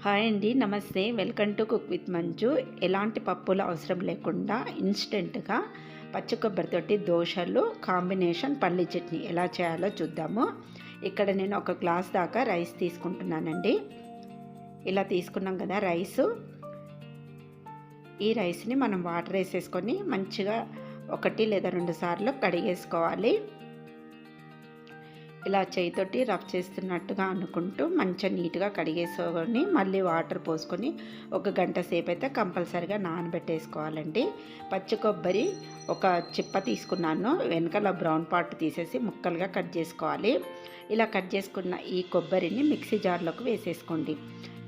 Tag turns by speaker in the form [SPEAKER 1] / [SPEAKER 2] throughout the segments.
[SPEAKER 1] Hi అండి, నమస్తే. Welcome to cook with Manju. ఎలాంటి పప్పుల అవసరం లేకుండా ఇన్స్టెంట్గా పచ్చి కొబ్బరితోటి దోశలు కాంబినేషన్ పల్లి చట్నీ ఎలా చేయాలో చూద్దాము. ఇక్కడ నేను ఒక గ్లాస్ దాకా రైస్ తీసుకుంటున్నానండి. ఇలా తీసుకున్నాం కదా రైసు. ఈ రైస్ని మనం వాటర్ వేసేసుకొని మంచిగా 1 లేదా 2 సార్లు కడిగేసుకోవాలి. ఇలా చేయితోటి రఫ్ చేస్తున్నట్టుగా అనుకుంటూ మంచిగా నీట్గా కడిగేసుకొని మళ్ళీ వాటర్ పోసుకొని 1 గంట సేపు అయితే కంపల్సరిగా నానబెట్టేసుకోవాలండి. పచ్చి కొబ్బరి ఒక చిప్ప తీసుకున్నాను. వెనకాల బ్రౌన్ పార్ట్ తీసేసి ముక్కలుగా కట్ చేసుకోవాలి. ఇలా కట్ చేసుకున్న ఈ కొబ్బరిని మిక్సీ జార్లోకి వేసేసుకోండి.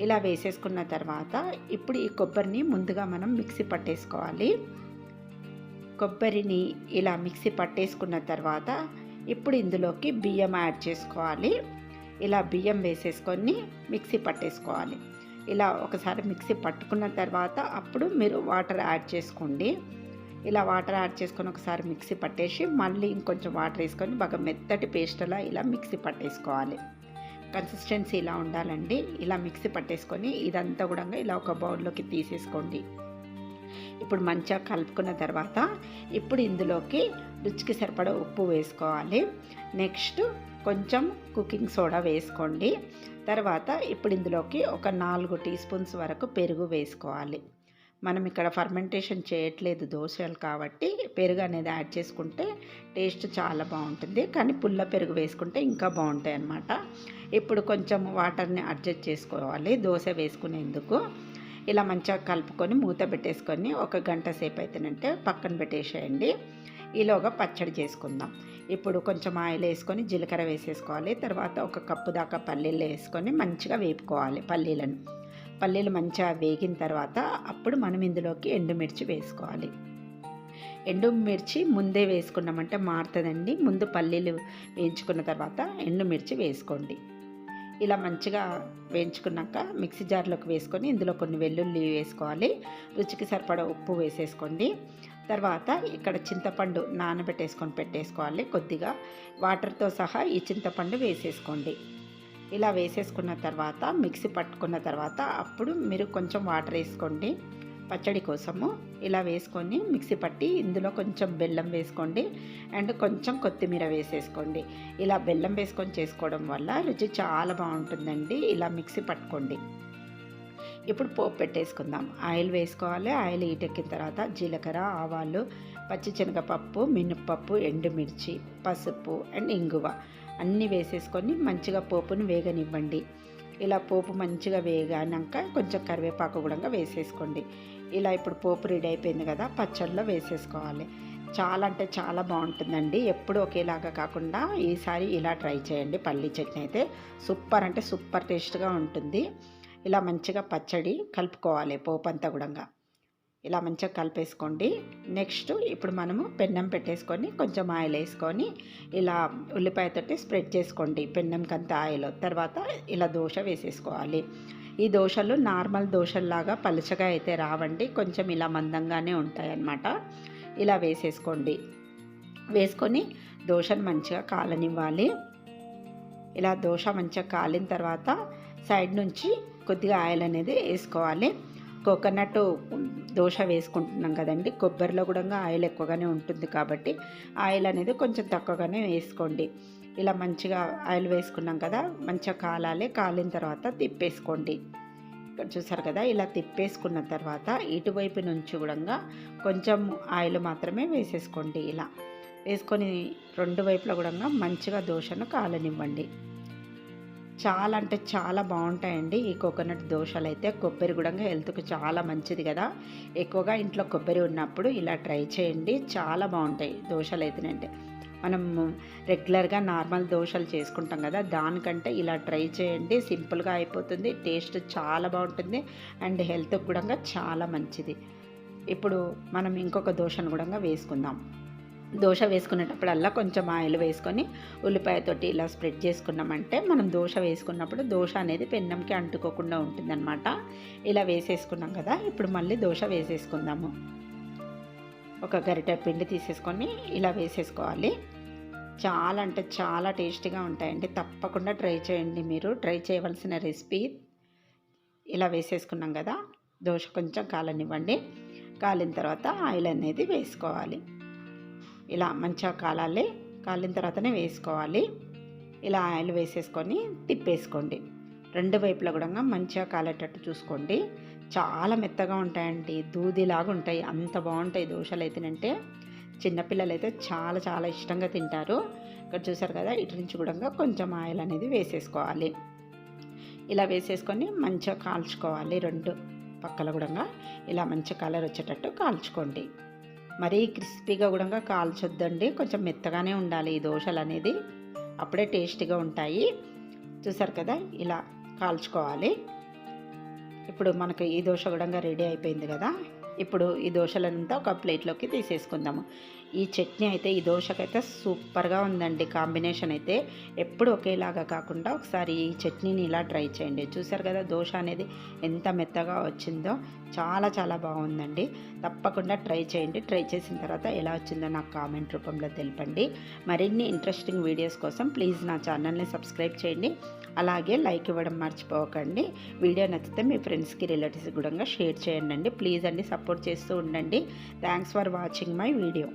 [SPEAKER 1] ఇలా వేసేసుకున్న తర్వాత ఇప్పుడు ఈ కొబ్బరిని ముందుగా మనం మిక్సీ పట్టేసుకోవాలి. కొబ్బరిని ఇలా మిక్సీ పట్టేసుకున్న తర్వాత ఇప్పుడు ఇందులోకి బియ్యం యాడ్ చేసుకోవాలి. ఇలా బియ్యం వేసేసుకొని మిక్సీ పట్టేసుకోవాలి. ఇలా ఒకసారి మిక్సీ పట్టుకున్న తర్వాత అప్పుడు మీరు వాటర్ యాడ్ చేసుకోండి. ఇలా వాటర్ యాడ్ చేసుకొని ఒకసారి మిక్సీ పట్టేసి మళ్ళీ ఇంకొంచెం వాటర్ వేసుకొని బాగా మెత్తటి పేస్ట్లా ఇలా మిక్సీ పట్టేసుకోవాలి. కన్సిస్టెన్సీ ఇలా ఉండాలండి. ఇలా మిక్సీ పట్టేసుకొని ఇదంతా కూడా ఇలా ఒక బౌల్లోకి తీసేసుకోండి. ఇప్పుడు మంచిగా కలుపుకున్న తర్వాత ఇప్పుడు ఇందులోకి రుచికి సరిపడా ఉప్పు వేసుకోవాలి. నెక్స్ట్ కొంచెం కుకింగ్ సోడా వేసుకోండి. తర్వాత ఇప్పుడు ఇందులోకి ఒక 4 టీ స్పూన్స్ వరకు పెరుగు వేసుకోవాలి. మనం ఇక్కడ ఫర్మెంటేషన్ చేయట్లేదు దోశలు కాబట్టి పెరుగు అనేది యాడ్ చేసుకుంటే టేస్ట్ చాలా బాగుంటుంది. కానీ పుల్ల పెరుగు వేసుకుంటే ఇంకా బాగుంటాయి అన్నమాట. ఇప్పుడు కొంచెం వాటర్ని అడ్జస్ట్ చేసుకోవాలి దోశ వేసుకునేందుకు. ఇలా మంచిగా కలుపుకొని మూత పెట్టేసుకొని 1 గంట సేపు అయితేనంటే పక్కన పెట్టేసేయండి. ఈలోగా పచ్చడి చేసుకుందాం. ఇప్పుడు కొంచెం ఆయిల్ వేసుకొని జీలకర్ర వేసేసుకోవాలి. తర్వాత 1 కప్పు దాకా పల్లీలు వేసుకొని మంచిగా వేపుకోవాలి. పల్లీలు మంచిగా వేగిన తర్వాత అప్పుడు మనం ఇందులోకి ఎండుమిర్చి వేసుకోవాలి. ఎండుమిర్చి ముందే వేసుకున్నామంటే మారుతుందండి. ముందు పల్లీలు వేయించుకున్న తర్వాత ఎండుమిర్చి వేసుకోండి. ఇలా మంచిగా వేయించుకున్నాక మిక్సీ జార్లోకి వేసుకొని ఇందులో కొన్ని వెల్లుల్లి వేసుకోవాలి. రుచికి సరిపడా ఉప్పు వేసేసుకోండి. తర్వాత ఇక్కడ చింతపండు నానబెట్టేసుకొని పెట్టేసుకోవాలి. కొద్దిగా వాటర్తో సహా ఈ చింతపండు వేసేసుకోండి. ఇలా వేసేసుకున్న తర్వాత మిక్సీ పట్టుకున్న తర్వాత అప్పుడు మీరు కొంచెం వాటర్ వేసుకోండి పచ్చడి కోసము. ఇలా వేసుకొని మిక్సీ పట్టి ఇందులో కొంచెం బెల్లం వేసుకోండి అండ్ కొంచెం కొత్తిమీర వేసేసుకోండి. ఇలా బెల్లం వేసుకొని చేసుకోవడం వల్ల రుచి చాలా బాగుంటుందండి. ఇలా మిక్సీ పట్టుకోండి. ఇప్పుడు పోపు పెట్టేసుకుందాం. ఆయిల్ వేసుకోవాలి. ఆయిల్ హీటెక్కిన తర్వాత జీలకర్ర, ఆవాలు, పచ్చిశనగపప్పు, మినప్పప్పు, ఎండుమిర్చి, పసుపు అండ్ ఇంగువ అన్నీ వేసేసుకొని మంచిగా పోపును వేగనివ్వండి. ఇలా పోపు మంచిగా వేగాక కొంచెం కరివేపాకు కూడా వేసేసుకోండి. ఇలా ఇప్పుడు పోపు రెడీ అయిపోయింది కదా, పచ్చడిలో వేసేసుకోవాలి. చాలా అంటే చాలా బాగుంటుందండి. ఎప్పుడు ఒకేలాగా కాకుండా ఈసారి ఇలా ట్రై చేయండి. పల్లి చట్నీ అయితే సూపర్ అంటే సూపర్ టేస్ట్గా ఉంటుంది. ఇలా మంచిగా పచ్చడి కలుపుకోవాలి. పోపు అంతా కూడా ఇలా మంచిగా కలిపేసుకోండి. నెక్స్ట్ ఇప్పుడు మనము పెన్నం పెట్టేసుకొని కొంచెం ఆయిల్ వేసుకొని ఇలా ఉల్లిపాయతోటి స్ప్రెడ్ చేసుకోండి పెన్నంకంతా ఆయిల్. తర్వాత ఇలా దోశ వేసేసుకోవాలి. ఈ దోశలు నార్మల్ దోశల్లాగా పలుచగా అయితే రావండి, కొంచెం ఇలా మందంగానే ఉంటాయన్నమాట. ఇలా వేసేసుకోండి. వేసుకొని దోశను మంచిగా కాలనివ్వాలి. ఇలా దోశ మంచిగా కాలిన తర్వాత సైడ్ నుంచి కొద్దిగా ఆయిల్ అనేది వేసుకోవాలి. కోకోనట్ దోశ వేసుకుంటున్నాం కదండి, కొబ్బరిలో కూడా ఆయిల్ ఎక్కువగానే ఉంటుంది కాబట్టి ఆయిల్ అనేది కొంచెం తక్కువగానే వేసుకోండి. ఇలా మంచిగా ఆయిల్ వేసుకున్నాం కదా, మంచిగా కాలాలి. కాలిన తర్వాత తిప్పేసుకోండి. ఇక్కడ చూసారు కదా, ఇలా తిప్పేసుకున్న తర్వాత ఇటువైపు నుంచి కూడా కొంచెం ఆయిల్ మాత్రమే వేసేసుకోండి. ఇలా వేసుకొని 2 వైపులా కూడా మంచిగా దోశను కాలనివ్వండి. చాలా అంటే చాలా బాగుంటాయండి ఈ కోకోనట్ దోశలు అయితే. కొబ్బరి కూడా హెల్త్కి చాలా మంచిది కదా. ఎక్కువగా ఇంట్లో కొబ్బరి ఉన్నప్పుడు ఇలా ట్రై చేయండి. చాలా బాగుంటాయి దోశలు అయితేనంటే. మనం రెగ్యులర్గా నార్మల్ దోశలు చేసుకుంటాం కదా, దానికంటే ఇలా ట్రై చేయండి. సింపుల్గా అయిపోతుంది, టేస్ట్ చాలా బాగుంటుంది అండ్ హెల్త్కి కూడా చాలా మంచిది. ఇప్పుడు మనం ఇంకొక దోశను కూడా వేసుకుందాం. దోశ వేసుకునేటప్పుడల్లా కొంచెం ఆయిల్ వేసుకొని ఉల్లిపాయతోటి ఇలా స్ప్రెడ్ చేసుకున్నామంటే మనం దోశ వేసుకున్నప్పుడు దోశ అనేది పెన్నంకి అంటుకోకుండా ఉంటుందన్నమాట. ఇలా వేసేసుకున్నాం కదా, ఇప్పుడు మళ్ళీ దోశ వేసేసుకుందాము. ఒక గరిటె పిండి తీసేసుకొని ఇలా వేసేసుకోవాలి. చాలా అంటే చాలా టేస్టీగా ఉంటాయండి. తప్పకుండా ట్రై చేయండి. మీరు ట్రై చేయవలసిన రెసిపీ ఇలా వేసేసుకున్నాం కదా, దోశ కొంచెం కాలనివ్వండి. కాలిన తర్వాత ఆయిల్ అనేది వేసుకోవాలి. ఇలా మంచిగా కాలాలి, కాలిన తర్వాతనే వేసుకోవాలి. ఇలా ఆయిల్ వేసేసుకొని తిప్పేసుకోండి. రెండు వైపులా కూడా మంచిగా కాలేటట్టు చూసుకోండి. చాలా మెత్తగా ఉంటాయండి, దూదిలాగా ఉంటాయి, అంత బాగుంటాయి దోశలు అయితేనంటే. చిన్నపిల్లలు అయితే చాలా చాలా ఇష్టంగా తింటారు. ఇక్కడ చూసారు కదా, ఇటు నుంచి కూడా కొంచెం ఆయిల్ అనేది వేసేసుకోవాలి. ఇలా వేసేసుకొని మంచిగా కాల్చుకోవాలి. రెండు పక్కల కూడా ఇలా మంచి కలర్ వచ్చేటట్టు కాల్చుకోండి. మరీ క్రిస్పీగా కూడా కాల్చొద్దండి, కొంచెం మెత్తగానే ఉండాలి ఈ దోశలు అనేది, అప్పుడే టేస్టీగా ఉంటాయి. చూసారు కదా, ఇలా కాల్చుకోవాలి. ఇప్పుడు మనకు ఈ దోశ కూడా రెడీ అయిపోయింది కదా. ఇప్పుడు ఈ దోశలంతా ఒక ప్లేట్లోకి తీసేసుకుందాము. ఈ చట్నీ అయితే ఈ దోశకైతే సూపర్గా ఉందండి. కాంబినేషన్ అయితే ఎప్పుడు ఒకేలాగా కాకుండా ఒకసారి ఈ చట్నీని ఇలా ట్రై చేయండి. చూసారు కదా దోశ అనేది ఎంత మెత్తగా వచ్చిందో, చాలా చాలా బాగుందండి. తప్పకుండా ట్రై చేయండి. ట్రై చేసిన తర్వాత ఎలా వచ్చిందో నాకు కామెంట్ రూపంలో తెలపండి. మరిన్ని ఇంట్రెస్టింగ్ వీడియోస్ కోసం ప్లీజ్ నా ఛానల్ని సబ్స్క్రైబ్ చేయండి. అలాగే లైక్ ఇవ్వడం మర్చిపోకండి. వీడియో నచ్చితే మీ ఫ్రెండ్స్కి రిలేటివ్స్కి కూడా షేర్ చేయండి. ప్లీజ్ అండి, సపోర్ట్ చేస్తూ ఉండండి. Thanks for watching my video.